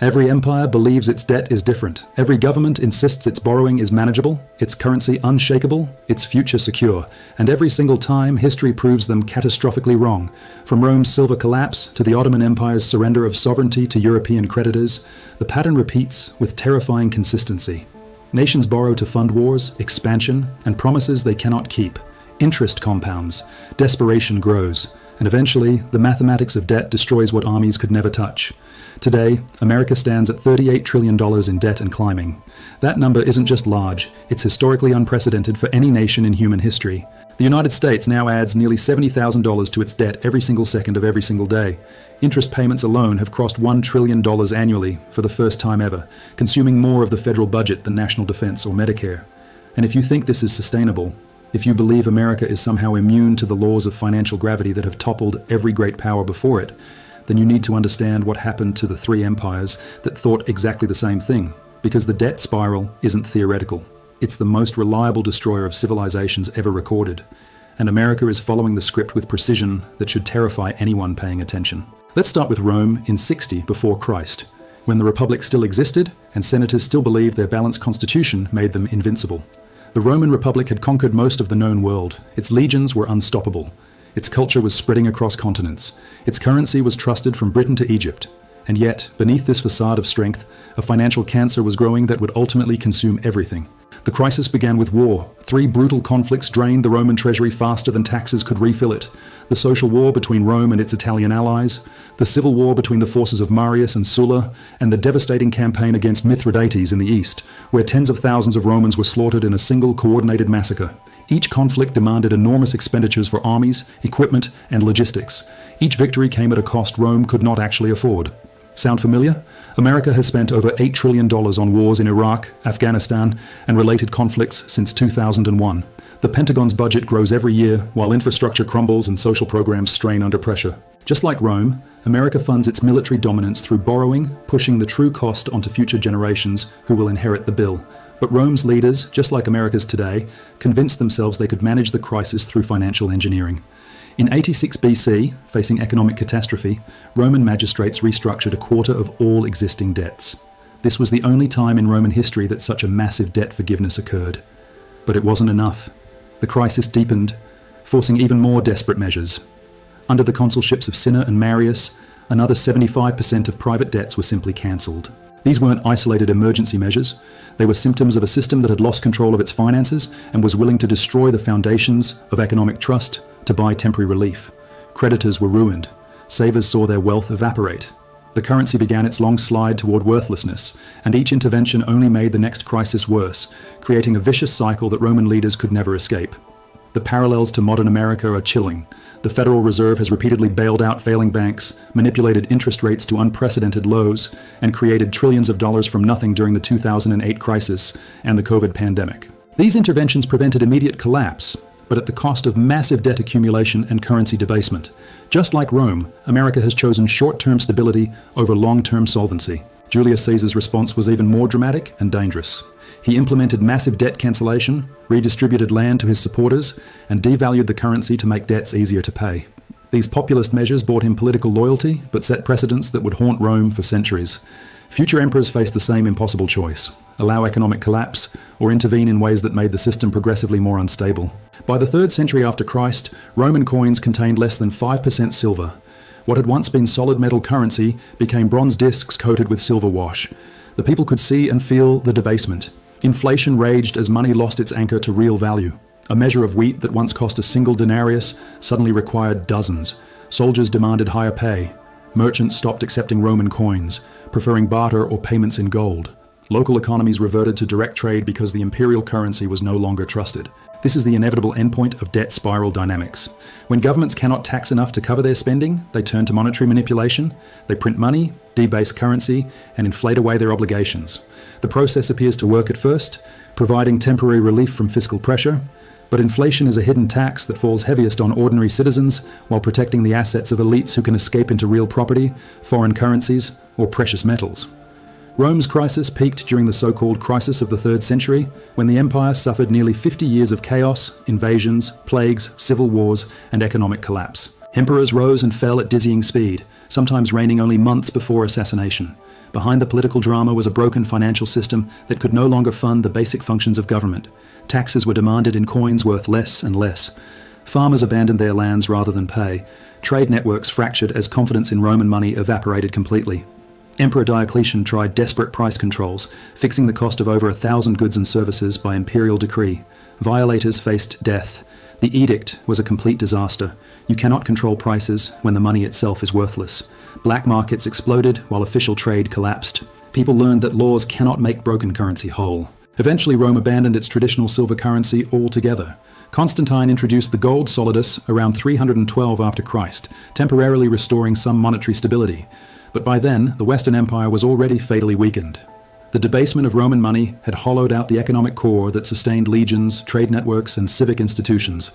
Every empire believes its debt is different. Every government insists its borrowing is manageable, its currency unshakable, its future secure. And every single time, history proves them catastrophically wrong. From Rome's silver collapse to the Ottoman Empire's surrender of sovereignty to European creditors, the pattern repeats with terrifying consistency. Nations borrow to fund wars, expansion, and promises they cannot keep. Interest compounds, desperation grows, and eventually, the mathematics of debt destroys what armies could never touch. Today, America stands at $38 trillion in debt and climbing. That number isn't just large, it's historically unprecedented for any nation in human history. The United States now adds nearly $70,000 to its debt every single second of every single day. Interest payments alone have crossed $1 trillion annually for the first time ever, consuming more of the federal budget than national defense or Medicare. And if you think this is sustainable, if you believe America is somehow immune to the laws of financial gravity that have toppled every great power before it, then you need to understand what happened to the three empires that thought exactly the same thing, because the debt spiral isn't theoretical. It's the most reliable destroyer of civilizations ever recorded, and America is following the script with precision that should terrify anyone paying attention. Let's start with Rome in 60 before Christ, when the Republic still existed and senators still believed their balanced constitution made them invincible. The Roman Republic had conquered most of the known world. Its legions were unstoppable. Its culture was spreading across continents. Its currency was trusted from Britain to Egypt. And yet, beneath this facade of strength, a financial cancer was growing that would ultimately consume everything. The crisis began with war. 3 brutal conflicts drained the Roman treasury faster than taxes could refill it. The social war between Rome and its Italian allies, the civil war between the forces of Marius and Sulla, and the devastating campaign against Mithridates in the east, where tens of thousands of Romans were slaughtered in a single coordinated massacre. Each conflict demanded enormous expenditures for armies, equipment, and logistics. Each victory came at a cost Rome could not actually afford. Sound familiar? America has spent over $8 trillion on wars in Iraq, Afghanistan, and related conflicts since 2001. The Pentagon's budget grows every year while infrastructure crumbles and social programs strain under pressure. Just like Rome, America funds its military dominance through borrowing, pushing the true cost onto future generations who will inherit the bill. But Rome's leaders, just like America's today, convinced themselves they could manage the crisis through financial engineering. In 86 BC, facing economic catastrophe, Roman magistrates restructured a quarter of all existing debts. This was the only time in Roman history that such a massive debt forgiveness occurred. But it wasn't enough. The crisis deepened, forcing even more desperate measures. Under the consulships of Cinna and Marius, another 75% of private debts were simply cancelled. These weren't isolated emergency measures. They were symptoms of a system that had lost control of its finances and was willing to destroy the foundations of economic trust to buy temporary relief. Creditors were ruined. Savers saw their wealth evaporate. The currency began its long slide toward worthlessness, and each intervention only made the next crisis worse, creating a vicious cycle that Roman leaders could never escape. The parallels to modern America are chilling. The Federal Reserve has repeatedly bailed out failing banks, manipulated interest rates to unprecedented lows, and created trillions of dollars from nothing during the 2008 crisis and the COVID pandemic. These interventions prevented immediate collapse, but at the cost of massive debt accumulation and currency debasement. Just like Rome, America has chosen short-term stability over long-term solvency. Julius Caesar's response was even more dramatic and dangerous. He implemented massive debt cancellation, redistributed land to his supporters, and devalued the currency to make debts easier to pay. These populist measures bought him political loyalty, but set precedents that would haunt Rome for centuries. Future emperors faced the same impossible choice: allow economic collapse, or intervene in ways that made the system progressively more unstable. By the 3rd century after Christ, Roman coins contained less than 5% silver. What had once been solid metal currency became bronze discs coated with silver wash. The people could see and feel the debasement. Inflation raged as money lost its anchor to real value. A measure of wheat that once cost a single denarius suddenly required dozens. Soldiers demanded higher pay. Merchants stopped accepting Roman coins, preferring barter or payments in gold. Local economies reverted to direct trade because the imperial currency was no longer trusted. This is the inevitable endpoint of debt spiral dynamics. When governments cannot tax enough to cover their spending, they turn to monetary manipulation, they print money, debase currency, and inflate away their obligations. The process appears to work at first, providing temporary relief from fiscal pressure, but inflation is a hidden tax that falls heaviest on ordinary citizens while protecting the assets of elites who can escape into real property, foreign currencies, or precious metals. Rome's crisis peaked during the so-called crisis of the 3rd century, when the empire suffered nearly 50 years of chaos, invasions, plagues, civil wars, and economic collapse. Emperors rose and fell at dizzying speed, sometimes reigning only months before assassination. Behind the political drama was a broken financial system that could no longer fund the basic functions of government. Taxes were demanded in coins worth less and less. Farmers abandoned their lands rather than pay. Trade networks fractured as confidence in Roman money evaporated completely. Emperor Diocletian tried desperate price controls, fixing the cost of over 1,000 goods and services by imperial decree. Violators faced death. The edict was a complete disaster. You cannot control prices when the money itself is worthless. Black markets exploded while official trade collapsed. People learned that laws cannot make broken currency whole. Eventually, Rome abandoned its traditional silver currency altogether. Constantine introduced the gold solidus around 312 after Christ, temporarily restoring some monetary stability. But by then, the Western Empire was already fatally weakened. The debasement of Roman money had hollowed out the economic core that sustained legions, trade networks, and civic institutions.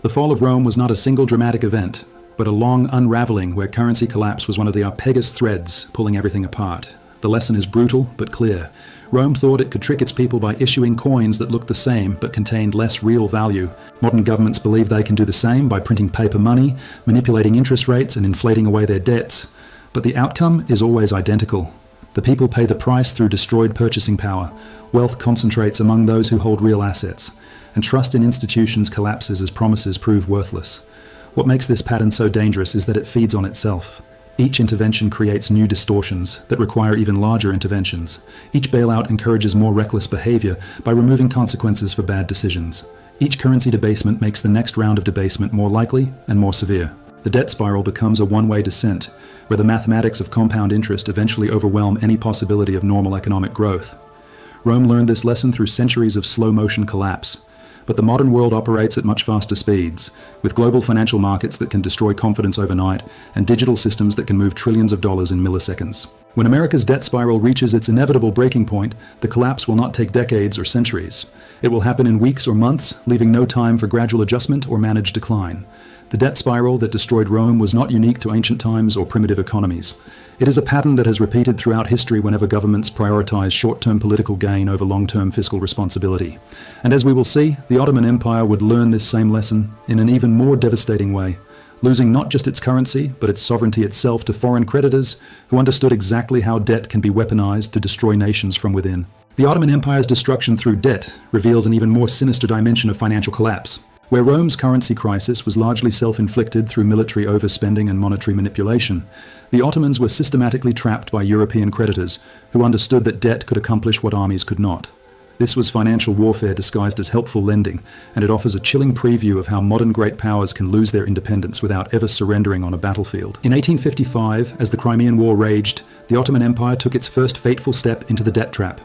The fall of Rome was not a single dramatic event, but a long unraveling where currency collapse was one of the arpeggous threads pulling everything apart. The lesson is brutal but clear. Rome thought it could trick its people by issuing coins that looked the same but contained less real value. Modern governments believe they can do the same by printing paper money, manipulating interest rates, and inflating away their debts. But the outcome is always identical. The people pay the price through destroyed purchasing power. Wealth concentrates among those who hold real assets, and trust in institutions collapses as promises prove worthless. What makes this pattern so dangerous is that it feeds on itself. Each intervention creates new distortions that require even larger interventions. Each bailout encourages more reckless behavior by removing consequences for bad decisions. Each currency debasement makes the next round of debasement more likely and more severe. The debt spiral becomes a one-way descent, where the mathematics of compound interest eventually overwhelm any possibility of normal economic growth. Rome learned this lesson through centuries of slow-motion collapse. But the modern world operates at much faster speeds, with global financial markets that can destroy confidence overnight and digital systems that can move trillions of dollars in milliseconds. When America's debt spiral reaches its inevitable breaking point, the collapse will not take decades or centuries. It will happen in weeks or months, leaving no time for gradual adjustment or managed decline. The debt spiral that destroyed Rome was not unique to ancient times or primitive economies. It is a pattern that has repeated throughout history whenever governments prioritize short-term political gain over long-term fiscal responsibility. And as we will see, the Ottoman Empire would learn this same lesson in an even more devastating way, losing not just its currency, but its sovereignty itself to foreign creditors who understood exactly how debt can be weaponized to destroy nations from within. The Ottoman Empire's destruction through debt reveals an even more sinister dimension of financial collapse. Where Rome's currency crisis was largely self-inflicted through military overspending and monetary manipulation, the Ottomans were systematically trapped by European creditors who understood that debt could accomplish what armies could not. This was financial warfare disguised as helpful lending, and it offers a chilling preview of how modern great powers can lose their independence without ever surrendering on a battlefield. In 1855, as the Crimean War raged, the Ottoman Empire took its first fateful step into the debt trap.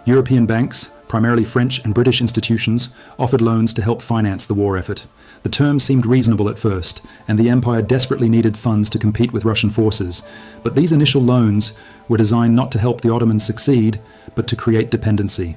European banks, primarily French and British institutions, offered loans to help finance the war effort. The terms seemed reasonable at first, and the empire desperately needed funds to compete with Russian forces. But these initial loans were designed not to help the Ottomans succeed, but to create dependency.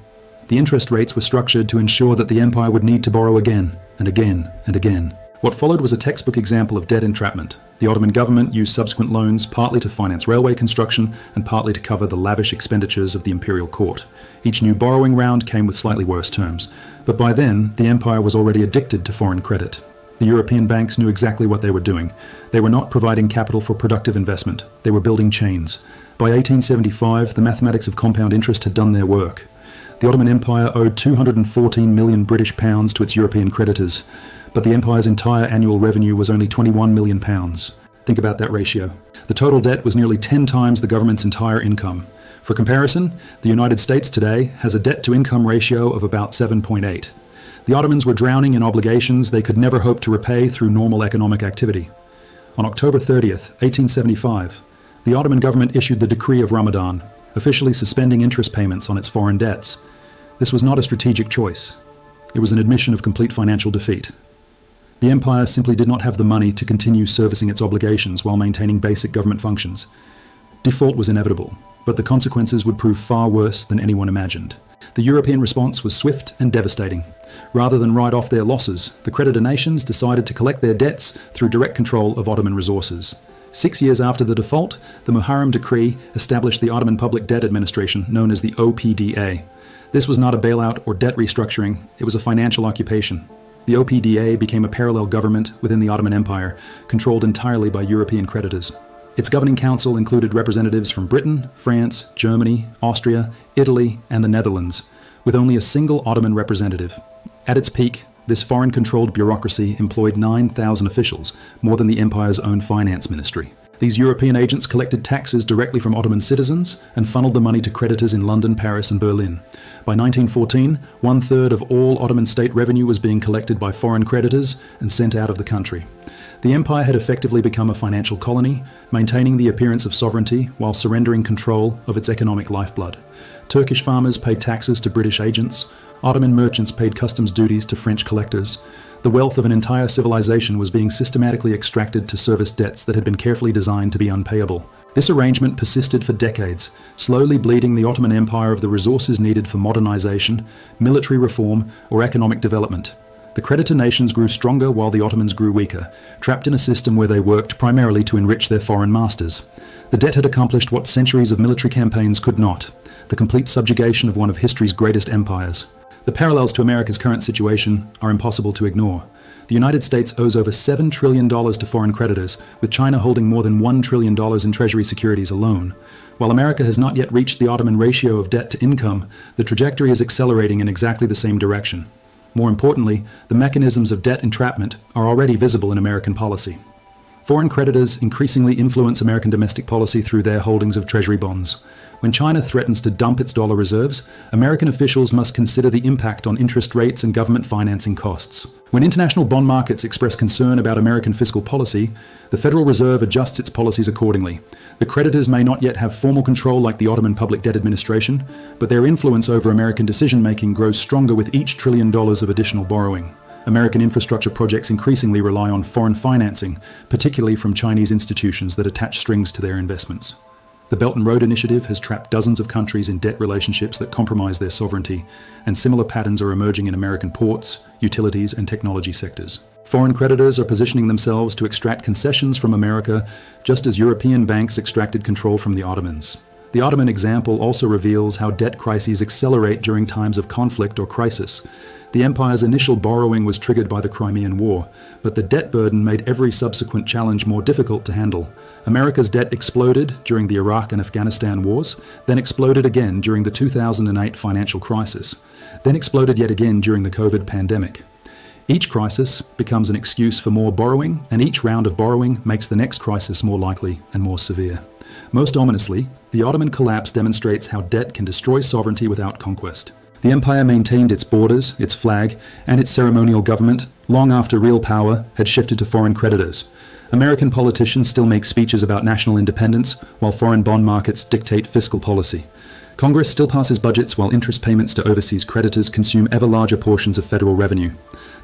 The interest rates were structured to ensure that the empire would need to borrow again, and again, and again. What followed was a textbook example of debt entrapment. The Ottoman government used subsequent loans partly to finance railway construction and partly to cover the lavish expenditures of the imperial court. Each new borrowing round came with slightly worse terms, but by then the empire was already addicted to foreign credit. The European banks knew exactly what they were doing. They were not providing capital for productive investment. They were building chains. By 1875, the mathematics of compound interest had done their work. The Ottoman Empire owed 214 million British pounds to its European creditors, but the empire's entire annual revenue was only 21 million pounds. Think about that ratio. The total debt was nearly 10 times the government's entire income. For comparison, the United States today has a debt-to-income ratio of about 7.8. The Ottomans were drowning in obligations they could never hope to repay through normal economic activity. On October 30th, 1875, the Ottoman government issued the Decree of Ramadan, officially suspending interest payments on its foreign debts. This was not a strategic choice. It was an admission of complete financial defeat. The empire simply did not have the money to continue servicing its obligations while maintaining basic government functions. Default was inevitable, but the consequences would prove far worse than anyone imagined. The European response was swift and devastating. Rather than write off their losses, the creditor nations decided to collect their debts through direct control of Ottoman resources. 6 years after the default, the Muharrem Decree established the Ottoman Public Debt Administration, known as the OPDA. This was not a bailout or debt restructuring, it was a financial occupation. The OPDA became a parallel government within the Ottoman Empire, controlled entirely by European creditors. Its governing council included representatives from Britain, France, Germany, Austria, Italy, and the Netherlands, with only a single Ottoman representative. At its peak, this foreign-controlled bureaucracy employed 9,000 officials, more than the empire's own finance ministry. These European agents collected taxes directly from Ottoman citizens and funneled the money to creditors in London, Paris, and Berlin. By 1914, one-third of all Ottoman state revenue was being collected by foreign creditors and sent out of the country. The empire had effectively become a financial colony, maintaining the appearance of sovereignty while surrendering control of its economic lifeblood. Turkish farmers paid taxes to British agents. Ottoman merchants paid customs duties to French collectors. The wealth of an entire civilization was being systematically extracted to service debts that had been carefully designed to be unpayable. This arrangement persisted for decades, slowly bleeding the Ottoman Empire of the resources needed for modernization, military reform, or economic development. The creditor nations grew stronger while the Ottomans grew weaker, trapped in a system where they worked primarily to enrich their foreign masters. The debt had accomplished what centuries of military campaigns could not: the complete subjugation of one of history's greatest empires. The parallels to America's current situation are impossible to ignore. The United States owes over $7 trillion to foreign creditors, with China holding more than $1 trillion in Treasury securities alone. While America has not yet reached the Ottoman ratio of debt to income, the trajectory is accelerating in exactly the same direction. More importantly, the mechanisms of debt entrapment are already visible in American policy. Foreign creditors increasingly influence American domestic policy through their holdings of Treasury bonds. When China threatens to dump its dollar reserves, American officials must consider the impact on interest rates and government financing costs. When international bond markets express concern about American fiscal policy, the Federal Reserve adjusts its policies accordingly. The creditors may not yet have formal control like the Ottoman Public Debt Administration, but their influence over American decision-making grows stronger with each $1 trillion of additional borrowing. American infrastructure projects increasingly rely on foreign financing, particularly from Chinese institutions that attach strings to their investments. The Belt and Road Initiative has trapped dozens of countries in debt relationships that compromise their sovereignty, and similar patterns are emerging in American ports, utilities, and technology sectors. Foreign creditors are positioning themselves to extract concessions from America, just as European banks extracted control from the Ottomans. The Ottoman example also reveals how debt crises accelerate during times of conflict or crisis. The empire's initial borrowing was triggered by the Crimean War, but the debt burden made every subsequent challenge more difficult to handle. America's debt exploded during the Iraq and Afghanistan wars, then exploded again during the 2008 financial crisis, then exploded yet again during the COVID pandemic. Each crisis becomes an excuse for more borrowing, and each round of borrowing makes the next crisis more likely and more severe. Most ominously, the Ottoman collapse demonstrates how debt can destroy sovereignty without conquest. The empire maintained its borders, its flag, and its ceremonial government long after real power had shifted to foreign creditors. American politicians still make speeches about national independence, while foreign bond markets dictate fiscal policy. Congress still passes budgets while interest payments to overseas creditors consume ever larger portions of federal revenue.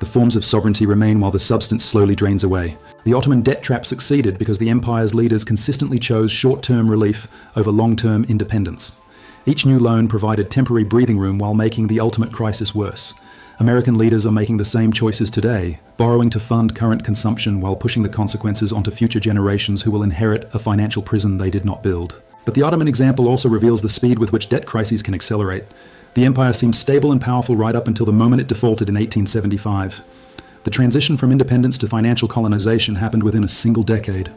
The forms of sovereignty remain while the substance slowly drains away. The Ottoman debt trap succeeded because the empire's leaders consistently chose short-term relief over long-term independence. Each new loan provided temporary breathing room while making the ultimate crisis worse. American leaders are making the same choices today, borrowing to fund current consumption while pushing the consequences onto future generations who will inherit a financial prison they did not build. But the Ottoman example also reveals the speed with which debt crises can accelerate. The empire seemed stable and powerful right up until the moment it defaulted in 1875. The transition from independence to financial colonization happened within a single decade.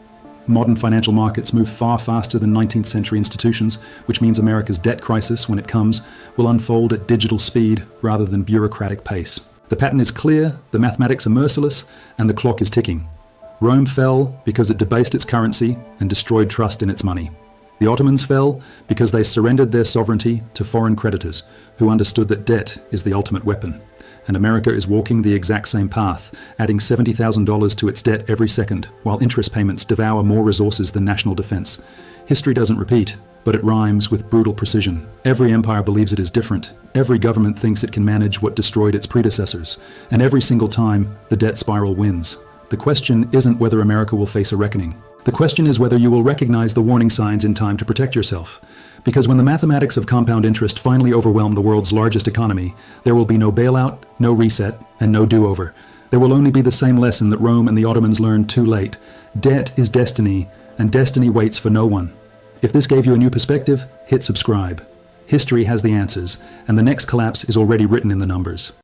Modern financial markets move far faster than 19th century institutions, which means America's debt crisis, when it comes, will unfold at digital speed rather than bureaucratic pace. The pattern is clear, the mathematics are merciless, and the clock is ticking. Rome fell because it debased its currency and destroyed trust in its money. The Ottomans fell because they surrendered their sovereignty to foreign creditors, who understood that debt is the ultimate weapon. And America is walking the exact same path, adding $70,000 to its debt every second, while interest payments devour more resources than national defense. History doesn't repeat, but it rhymes with brutal precision. Every empire believes it is different. Every government thinks it can manage what destroyed its predecessors. And every single time, the debt spiral wins. The question isn't whether America will face a reckoning. The question is whether you will recognize the warning signs in time to protect yourself. Because when the mathematics of compound interest finally overwhelm the world's largest economy, there will be no bailout, no reset, and no do-over. There will only be the same lesson that Rome and the Ottomans learned too late. Debt is destiny, and destiny waits for no one. If this gave you a new perspective, hit subscribe. History has the answers, and the next collapse is already written in the numbers.